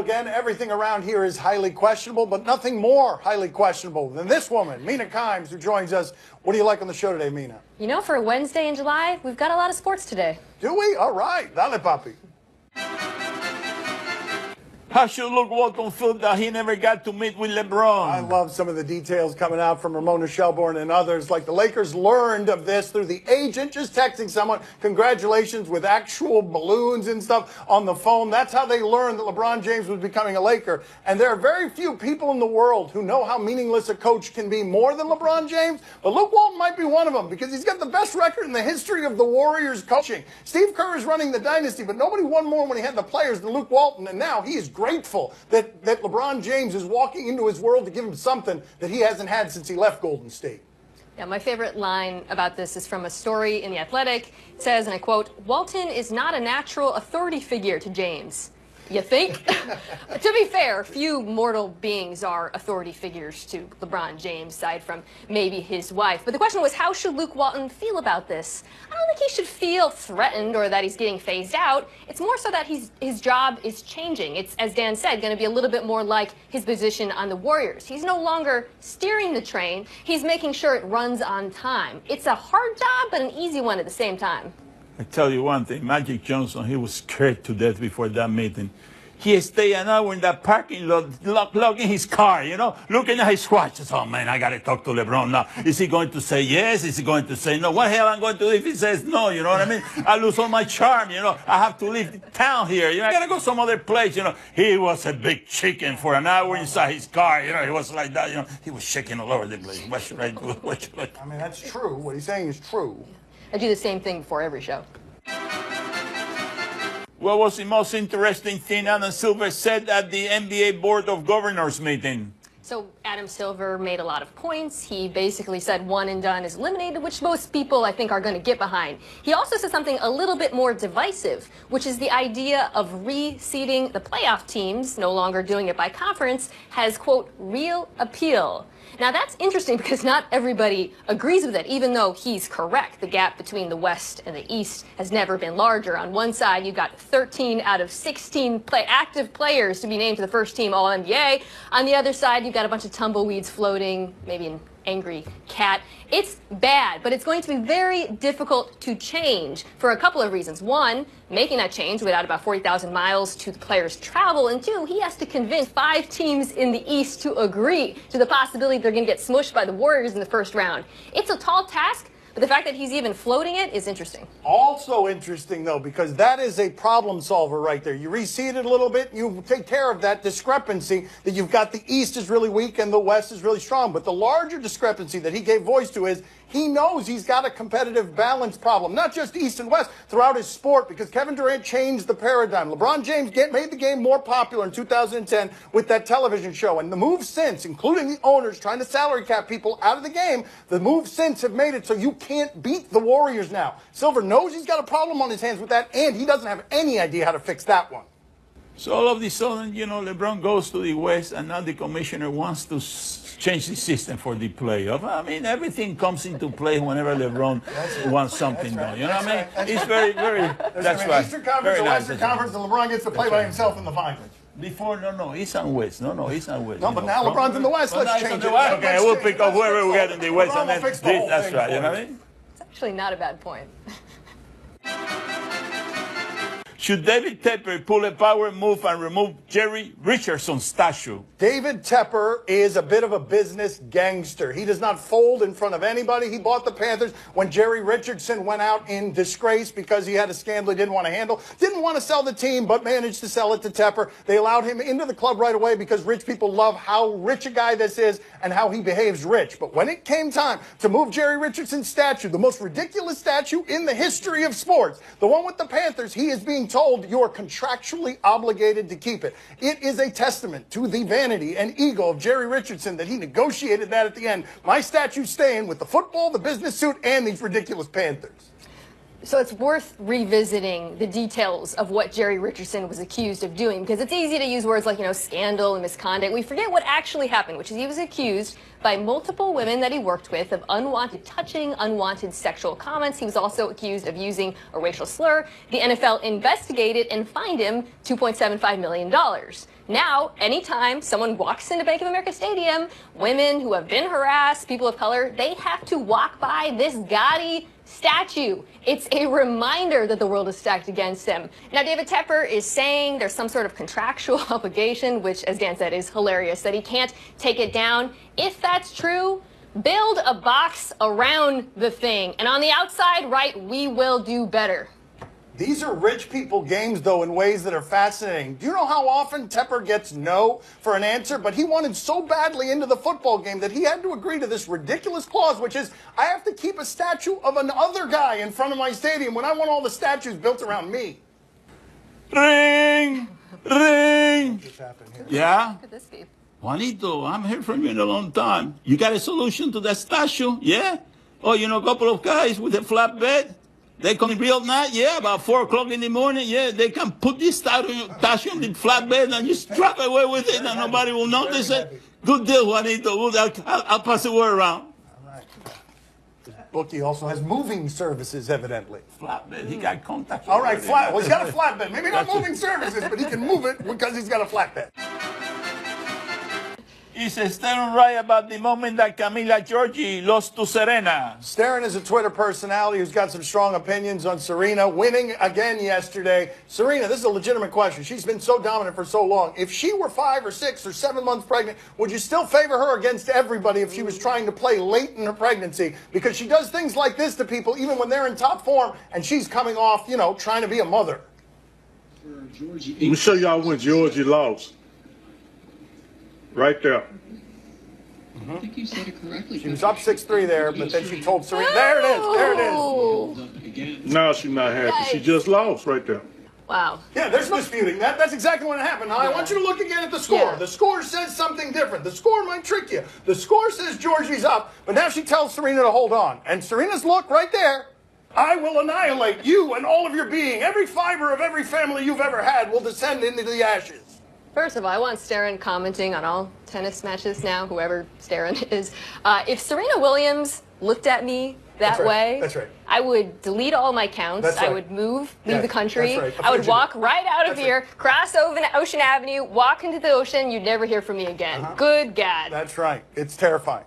again. Everything around here is highly questionable, but nothing more highly questionable than this woman, Mina Kimes, who joins us. What do you like on the show today, Mina? You know, for Wednesday in July, we've got a lot of sports today. Do we? All right. Dale, papi. How should Luke Walton feel that he never got to meet with LeBron? I love some of the details coming out from Ramona Shelburne and others. Like the Lakers learned of this through the agent just texting someone, congratulations, with actual balloons and stuff on the phone. That's how they learned that LeBron James was becoming a Laker. And there are very few people in the world who know how meaningless a coach can be more than LeBron James. But Luke Walton might be one of them because he's got the best record in the history of the Warriors coaching. Steve Kerr is running the dynasty, but nobody won more when he had the players than Luke Walton. And now he is grateful that LeBron James is walking into his world to give him something that he hasn't had since he left Golden State. Yeah, my favorite line about this is from a story in The Athletic. It says, and I quote, "Walton is not a natural authority figure to James." You think? To be fair, few mortal beings are authority figures to LeBron James, aside from maybe his wife. But the question was, how should Luke Walton feel about this? I don't think he should feel threatened or that he's getting phased out. It's more so that his job is changing. It's, as Dan said, going to be a little bit more like his position on the Warriors. He's no longer steering the train. He's making sure it runs on time. It's a hard job, but an easy one at the same time. I tell you one thing, Magic Johnson, he was scared to death before that meeting. He stayed an hour in that parking lot, locked in his car, you know, looking at his watch. Says, oh, man, I got to talk to LeBron now. Is he going to say yes? Is he going to say no? What hell am I going to do if he says no? You know what I mean? I lose all my charm, you know. I have to leave town here. You know, I got to go some other place, you know. He was a big chicken for an hour inside his car. You know, he was like that, you know. He was shaking all over the place. What should I do? What should I do? I mean, that's true. What he's saying is true. I do the same thing before every show. What was the most interesting thing Adam Silver said at the NBA Board of Governors meeting? So Adam Silver made a lot of points. He basically said one and done is eliminated, which most people, I think, are going to get behind. He also said something a little bit more divisive, which is the idea of reseeding the playoff teams, no longer doing it by conference, has, quote, real appeal. Now, that's interesting because not everybody agrees with it, even though he's correct. The gap between the West and the East has never been larger. On one side, you've got 13 out of 16 active players to be named to the first team All-NBA. On the other side, you've got a bunch of tumbleweeds floating, maybe an angry cat. It's bad, but it's going to be very difficult to change for a couple of reasons. One, making that change would add about 40,000 miles to the players' travel. And two, he has to convince 5 teams in the East to agree to the possibility they're going to get smushed by the Warriors in the first round. It's a tall task, but the fact that he's even floating it is interesting. Also interesting, though, because that is a problem solver right there. You reseed it a little bit, you take care of that discrepancy that you've got the East is really weak and the West is really strong. But the larger discrepancy that he gave voice to is he knows he's got a competitive balance problem, not just East and West, throughout his sport, because Kevin Durant changed the paradigm. LeBron James made the game more popular in 2010 with that television show. And the moves since, including the owners trying to salary cap people out of the game, the moves since have made it so you can't beat the Warriors now. Silver knows he's got a problem on his hands with that, and he doesn't have any idea how to fix that one. So all of a sudden, you know, LeBron goes to the West, and now the commissioner wants to change the system for the playoff. I mean, everything comes into play whenever LeBron wants something done. You know what I mean? It's very, very. That's right. Eastern Conference or Western Conference, and LeBron gets to play by himself in the finals. Before, no, East and West. No, East and West. No, but now LeBron's in the West. Let's change it. Okay, we'll pick up whoever we get in the West, and then that's right. You know what I mean? It's actually not a bad point. Should David Tepper pull a power move and remove Jerry Richardson's statue? David Tepper is a bit of a business gangster. He does not fold in front of anybody. He bought the Panthers when Jerry Richardson went out in disgrace because he had a scandal he didn't want to handle. Didn't want to sell the team, but managed to sell it to Tepper. They allowed him into the club right away because rich people love how rich a guy this is and how he behaves rich. But when it came time to move Jerry Richardson's statue, the most ridiculous statue in the history of sports, the one with the Panthers, he is being told you are contractually obligated to keep it. It is a testament to the vanity and ego of Jerry Richardson that he negotiated that at the end. My statue's staying with the football, the business suit, and these ridiculous Panthers. So it's worth revisiting the details of what Jerry Richardson was accused of doing, because it's easy to use words like, scandal and misconduct. We forget what actually happened, which is he was accused by multiple women that he worked with of unwanted touching, unwanted sexual comments. He was also accused of using a racial slur. The NFL investigated and fined him $2.75 million. Now, anytime someone walks into Bank of America Stadium, women who have been harassed, people of color, they have to walk by this gaudy statue. It's a reminder that the world is stacked against him. Now, David Tepper is saying there's some sort of contractual obligation, which, as Dan said, is hilarious, that he can't take it down. If that's true, build a box around the thing. And on the outside, right, we will do better. These are rich people games, though, in ways that are fascinating. Do you know how often Tepper gets no for an answer? But he wanted so badly into the football game that he had to agree to this ridiculous clause, which is, I have to keep a statue of another guy in front of my stadium when I want all the statues built around me. Ring! Ring! What's happening here? Yeah? What could this be? Juanito, I haven't heard from you in a long time. You got a solution to that statue? Yeah? Oh, you know, a couple of guys with a flatbed? They can build that, yeah, about 4 o'clock in the morning, yeah. They can put this statue on the flatbed and just drive away with it and nobody will notice it. Good deal, Juanito. I'll pass the word around. All right. This bookie also has moving services, evidently. Flatbed, he got contact. All right, well, he's got a flatbed. Maybe not moving services, but he can move it because he's got a flatbed. Is Stern right about the moment that Camila Giorgi lost to Serena? Stern is a Twitter personality who's got some strong opinions on Serena winning again yesterday. Serena, this is a legitimate question. She's been so dominant for so long. If she were 5 or 6 or 7 months pregnant, would you still favor her against everybody if she was trying to play late in her pregnancy? Because she does things like this to people even when they're in top form and she's coming off, you know, trying to be a mother. Let me show y'all when Georgie lost. Right there. I think you said it correctly. She was up 6-3 there, but then she told Serena, there it is, there it is. Now she's not happy. She just lost right there. Wow. Yeah, there's disputing that. That's exactly what happened. Now, I want you to look again at the score. Yeah. The score says something different. The score might trick you. The score says Georgie's up, but now she tells Serena to hold on. And Serena's look right there. I will annihilate you and all of your being. Every fiber of every family you've ever had will descend into the ashes. First of all, I want Stern commenting on all tennis matches now, whoever Stern is. If Serena Williams looked at me that way, That's right. I would delete all my accounts. That's right. I would leave Yes, the country. that's right. I would walk right out of That's here, cross over Ocean Avenue, walk into the ocean. You'd never hear from me again. Good God. That's right. It's terrifying.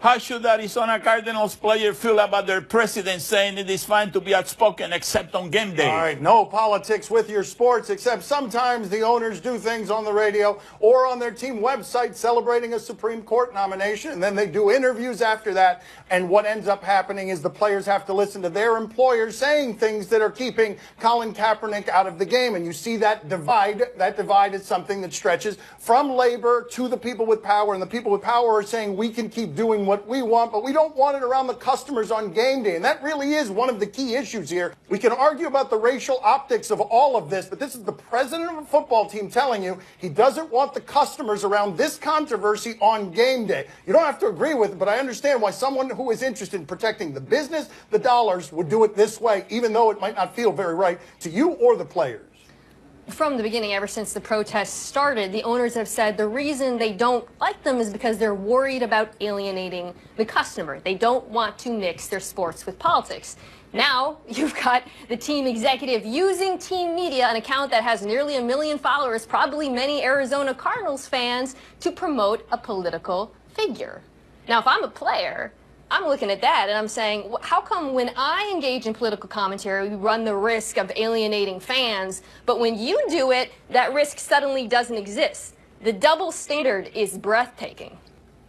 How should Arizona Cardinals players feel about their president saying it is fine to be outspoken except on game day? All right, no politics with your sports, except sometimes the owners do things on the radio or on their team website celebrating a Supreme Court nomination, and then they do interviews after that. And what ends up happening is the players have to listen to their employers saying things that are keeping Colin Kaepernick out of the game. And you see that divide. That divide is something that stretches from labor to the people with power. And the people with power are saying we can keep doing what we want, but we don't want it around the customers on game day. And that really is one of the key issues here. We can argue about the racial optics of all of this, but this is the president of a football team telling you he doesn't want the customers around this controversy on game day. You don't have to agree with it, but I understand why someone who is interested in protecting the business, the dollars, would do it this way, even though it might not feel very right to you or the players. From the beginning, ever since the protests started, the owners have said the reason they don't like them is because they're worried about alienating the customer. They don't want to mix their sports with politics. Now, you've got the team executive using team media, an account that has nearly 1 million followers, probably many Arizona Cardinals fans, to promote a political figure. Now, if I'm a player, I'm looking at that and I'm saying, how come when I engage in political commentary, we run the risk of alienating fans, but when you do it, that risk suddenly doesn't exist? The double standard is breathtaking.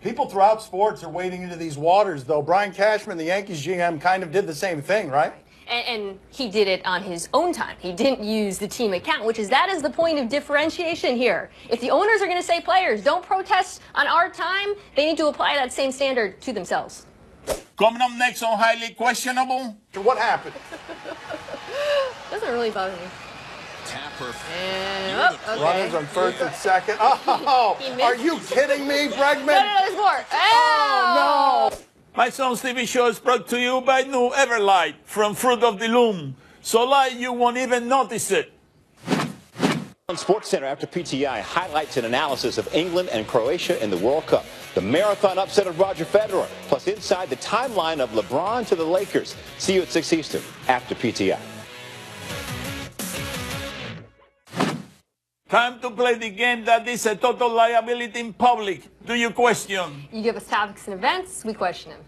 People throughout sports are wading into these waters, though. Brian Cashman, the Yankees GM, kind of did the same thing, right? And he did it on his own time. He didn't use the team account, that is the point of differentiation here. If the owners are going to say players don't protest on our time, they need to apply that same standard to themselves. Coming up next on Highly Questionable. What happened? Doesn't really bother me. Tapper. And, okay. Runners on first and second. Oh, are you kidding me, Bregman? No, there's more. Oh, no. My Son's TV show is brought to you by New Everlight from Fruit of the Loom. So light you won't even notice it. On SportsCenter after PTI highlights an analysis of England and Croatia in the World Cup. The marathon upset of Roger Federer, plus inside the timeline of LeBron to the Lakers. See you at 6 Eastern after PTI. Time to play the game that is a total liability in public. Do you question? You give us topics and events, we question them.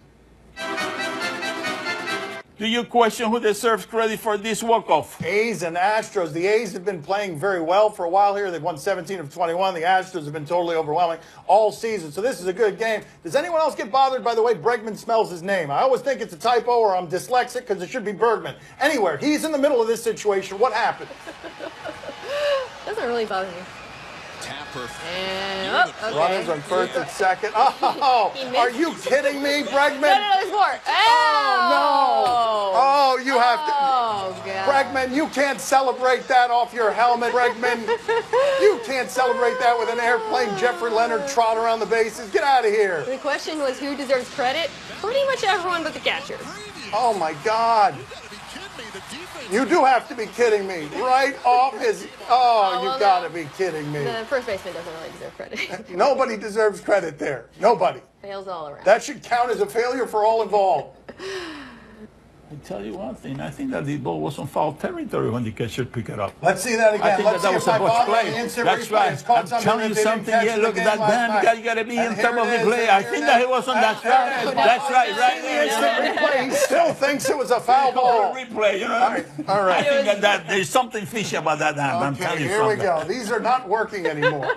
Do you question who deserves credit for this walk-off? A's and Astros. The A's have been playing very well for a while here. They've won 17 of 21. The Astros have been totally overwhelming all season. So this is a good game. Does anyone else get bothered by the way Bregman spells his name? I always think it's a typo or I'm dyslexic because it should be Bergman. Anywhere, he's in the middle of this situation. What happened? Doesn't really bother me. Tapper. And, okay. Runners on first and second. Oh, are you kidding me, Bregman? No, there's more. Oh, no. Oh, you have to. Oh, God. Bregman, you can't celebrate that off your helmet, Bregman. You can't celebrate that with an airplane Jeffrey Leonard trot around the bases. Get out of here. The question was who deserves credit? Pretty much everyone but the catcher. Oh, my God. You do have to be kidding me. Right off his... Oh, well, you got to be kidding me. The first baseman doesn't really deserve credit. Nobody deserves credit there. Nobody. Fails all around. That should count as a failure for all involved. I tell you one thing, I think that the ball was on foul territory when the catcher picked it up. Let's see that again. I think Let's that see was if a my botch father play. in the instant That's replay right. has caught I'm something telling you that they didn't something. catch Yeah, in the look at game that last damn night. guy. You got to be And on top here of it the is, play. and I here think it that is. he was on that There track. it is. That's right, right In the there. instant replay, he still thinks it was a foul ball. Replay, you know. All right. I think that there's something fishy about that hand. I'm Okay, telling you here we something. go. These are not working anymore.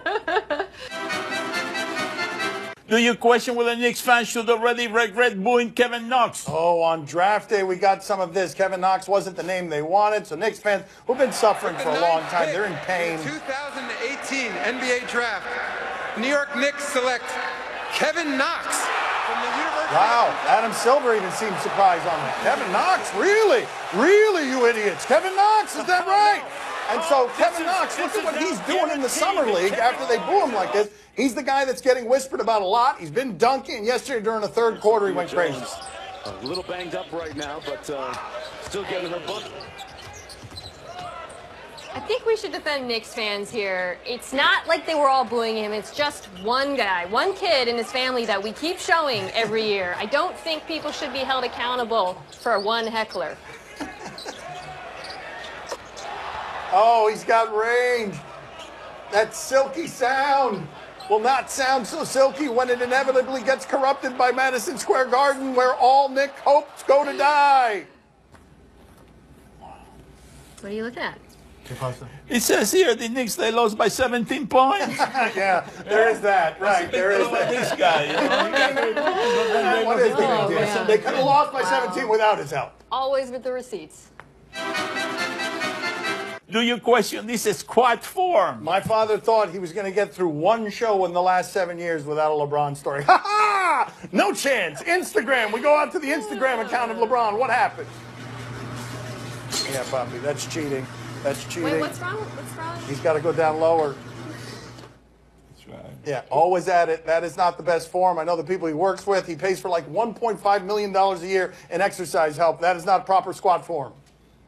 Do you question whether Knicks fans should already regret booing Kevin Knox? Oh, on draft day, we got some of this. Kevin Knox wasn't the name they wanted, so Knicks fans who've been suffering for a long time, they're in pain. 2018 NBA Draft, New York Knicks select Kevin Knox from the University. Wow, Adam Silver even seemed surprised on that. Kevin Knox, really? Really, you idiots? Kevin Knox, is that right? And so Kevin Knox, look at what he's doing in the summer league after they boo him like this. He's the guy that's getting whispered about a lot. He's been dunking, and yesterday during the third quarter, he went crazy. A little banged up right now, but still getting her butt. I think we should defend Knicks fans here. It's not like they were all booing him. It's just one guy, one kid in his family that we keep showing every year. I don't think people should be held accountable for one heckler. Oh, he's got range. That silky sound will not sound so silky when it inevitably gets corrupted by Madison Square Garden, where all Nick hopes go to die. What are you looking at? It says here the Knicks, they lost by 17 points. Yeah, there is that. Right, there is that. This guy, you know. What is the Oh, big deal? man. They could have lost by 17 without his help. Always with the receipts. Do you question this squad form? My father thought he was going to get through one show in the last 7 years without a LeBron story. Ha ha! No chance. Instagram. We go out to the Instagram account of LeBron. What happened? Yeah, Poppy, that's cheating. That's cheating. Wait, what's wrong? What's wrong? He's got to go down lower. That's right. Yeah, always at it. That is not the best form. I know the people he works with. He pays for like $1.5 million a year in exercise help. That is not proper squat form.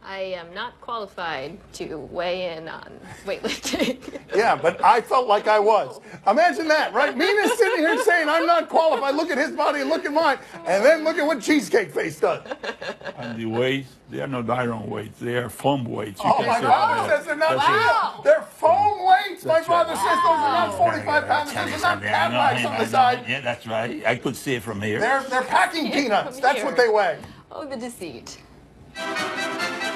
I am not qualified to weigh in on weightlifting. Yeah, but I felt like I was. Imagine that, right? Mina's sitting here saying I'm not qualified. Look at his body and look at mine. And then look at what Cheesecake Face does. And the weights, they are not iron weights. They are foam weights. You Oh, can my say father that. says they're not Wow. real. They're foam weights. My That's father right. says those are not 45 pounds. Tell Those you are not something, I cat know wax him, on I the know side. him. Yeah, that's right. I could see it from here. They're packing peanuts. From That's here. what they weigh. Oh, the deceit.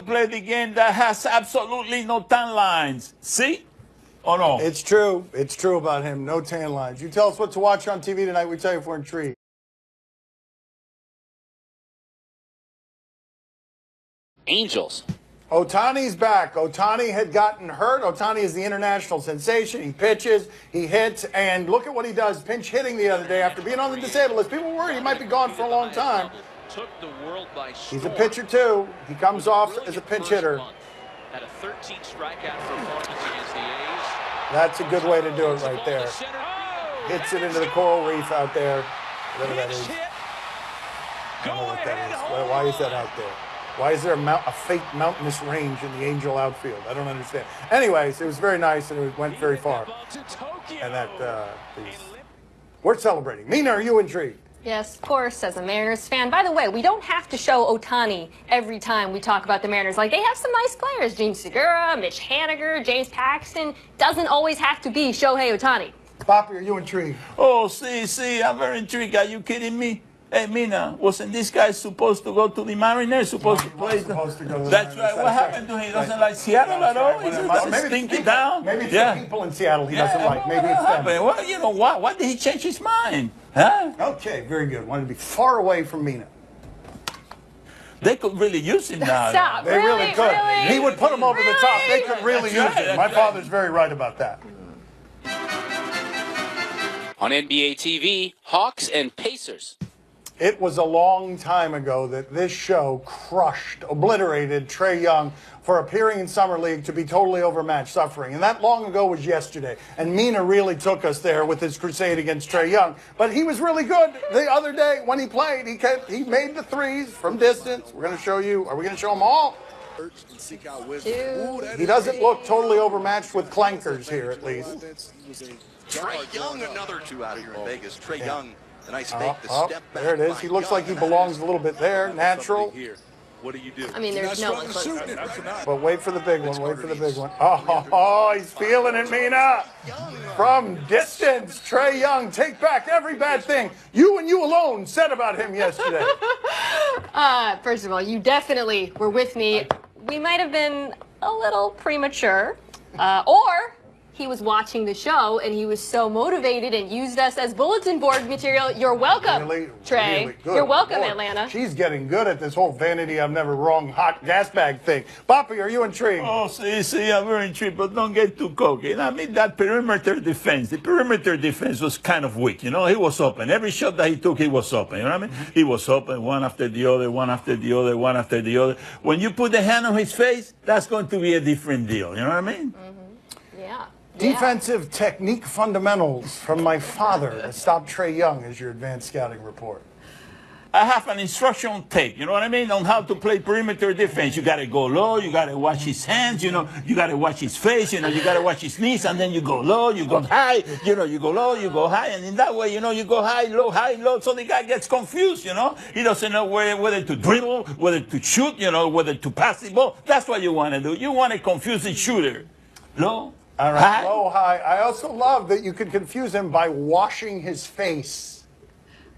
Play the game that has absolutely no tan lines. See? Or no? It's true. It's true about him. No tan lines. You tell us what to watch on TV tonight. We tell you if we're intrigued. Angels. Ohtani's back. Ohtani had gotten hurt. Ohtani is the international sensation. He pitches, he hits, and look at what he does. Pinch hitting the other day after being on the disabled list. People were worried he might be gone for a long time. Took the world by storm. He's a pitcher, too. He comes off as a pinch hitter. Had a 13 strikeout performance against the A's. That's a good way to do it right there. Hits it into the coral reef out there. Whatever that is. I don't know what that is. Why is that out there? Why is there a fake mountainous range in the Angel outfield? I don't understand. Anyways, it was very nice, and it went very far. And that, we're celebrating. Mina, are you intrigued? Yes, of course, as a Mariners fan. By the way, we don't have to show Ohtani every time we talk about the Mariners. Like, they have some nice players. Gene Segura, Mitch Haniger, James Paxton. Doesn't always have to be Shohei Ohtani. Poppy, are you intrigued? Oh, see, I'm very intrigued. Are you kidding me? Hey, Mina, wasn't this guy supposed to go to the Mariners? Supposed to play? Supposed to go to the That's Mariners. right. What happened to him? He doesn't like Seattle at all? He doesn't stink it down? Maybe it's the people in Seattle he doesn't like. Maybe it's them. Well, you know what? Why did he change his mind? Huh? Okay, very good. Wanted to be far away from Mina. They could really use him now. Stop. They really could. Really? He would put him over the top. They could really use right, him. My that's father's very right about that. On NBA TV, Hawks and Pacers. It was a long time ago that this show crushed, obliterated Trae Young for appearing in Summer League to be totally overmatched, suffering. And that long ago was yesterday. And Mina really took us there with his crusade against Trae Young. But he was really good the other day when he played. He made the threes from distance. We're going to show you. Are we going to show them all? He doesn't look totally overmatched with clankers here, at least. Trae Young, another two out here in Vegas. Trae Young. A nice fake to step back. There it is. He looks like he belongs a little bit there. Natural. What do you do? I mean, there's no one close. But wait for the big one. Wait for the big one. Oh, he's feeling it, Mina. From distance, Trae Young. Take back every bad thing you and you alone said about him yesterday. First of all, you definitely were with me. We might have been a little premature, or he was watching the show and he was so motivated and used us as bulletin board material. You're welcome, Trae. Really good. You're welcome, Boy, Atlanta. She's getting good at this whole vanity I'm never wrong hot gas bag thing. Poppy, are you intrigued? Oh, see, I'm very intrigued, but don't get too cocky. I mean, that perimeter defense, the perimeter defense was kind of weak. You know, he was open. Every shot that he took, he was open. You know what I mean? He was open, one after the other, one after the other, one after the other. When you put the hand on his face, that's going to be a different deal. You know what I mean? Yeah. Defensive technique fundamentals from my father to stop Trae Young is your advanced scouting report. I have an instructional tape, you know what I mean, on how to play perimeter defense. You got to go low, you got to watch his hands, you know, you got to watch his face, you know, you got to watch his knees, and then you go low, you go high, you know, you go low, you go high, and in that way, you know, you go high, low, so the guy gets confused, you know. He doesn't know whether to dribble, whether to shoot, you know, whether to pass the ball. That's what you want to do. You want to confuse the shooter. Low. All right, high. low, high. I also love that you can confuse him by washing his face.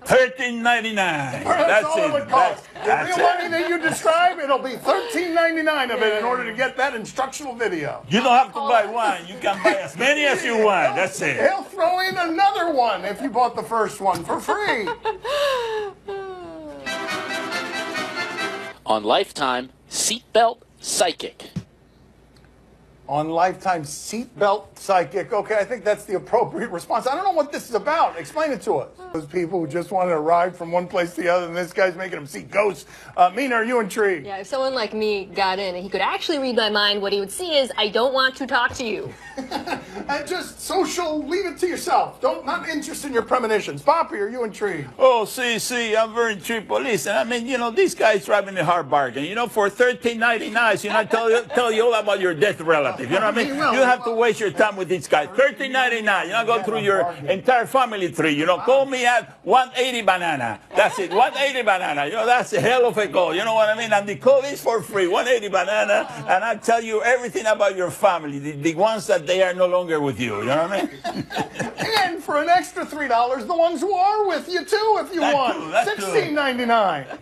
$13.99. That's all it would cost. The real money that you describe, it'll be $13.99 of it in order to get that instructional video. You don't have to buy one. You can buy as many as you want. That's it. He'll throw in another one if you bought the first one for free. On Lifetime, Seatbelt Psychic. On Lifetime Seatbelt Psychic. Okay, I think that's the appropriate response. I don't know what this is about. Explain it to us. Those people who just wanted to ride from one place to the other, and this guy's making them see ghosts. Mina, are you intrigued? Yeah, if someone like me got in and he could actually read my mind, what he would see is, I don't want to talk to you. And just social, leave it to yourself. Not interested in your premonitions. Poppy, are you intrigued? Oh, see, I'm very intrigued. But listen, I mean, you know, this guy's driving a hard bargain. You know, for $13.99, you know, tell you all about your death relative. You know what I mean? You have to waste your time with this guy. $13.99. You know, go through your entire family tree. You know, call me at 180 banana. That's it, 180 banana. You know, that's a hell of a call. You know what I mean? And the call is for free, 180 banana. And I'll tell you everything about your family, the ones that they are no longer with you. You know what I mean? And for an extra $3, the ones who are with you too, if you want. $16.99.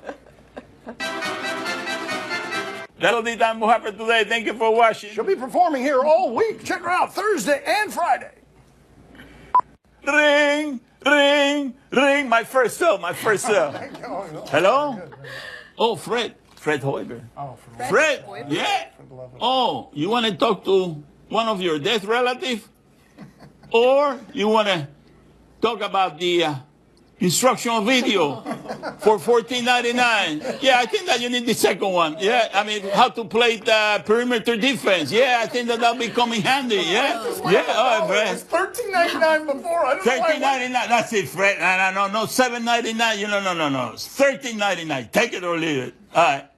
That'll be time for today. Thank you for watching. She'll be performing here all week. Check her out Thursday and Friday. Ring, ring, ring. My first cell. Hello? Oh, Fred Hoiber. Oh, Fred? Yeah. Oh, you want to talk to one of your death relatives? Or you want to talk about the instructional video for $14.99? Yeah, I think that you need the second one. Yeah, I mean, how to play the perimeter defense. Yeah, I think that'll be coming handy. Yeah, oh, Fred. It was $13.99 before. I don't know $13.99. That's it, Fred. No, $7.99. You know, no. $13.99. Take it or leave it. All right.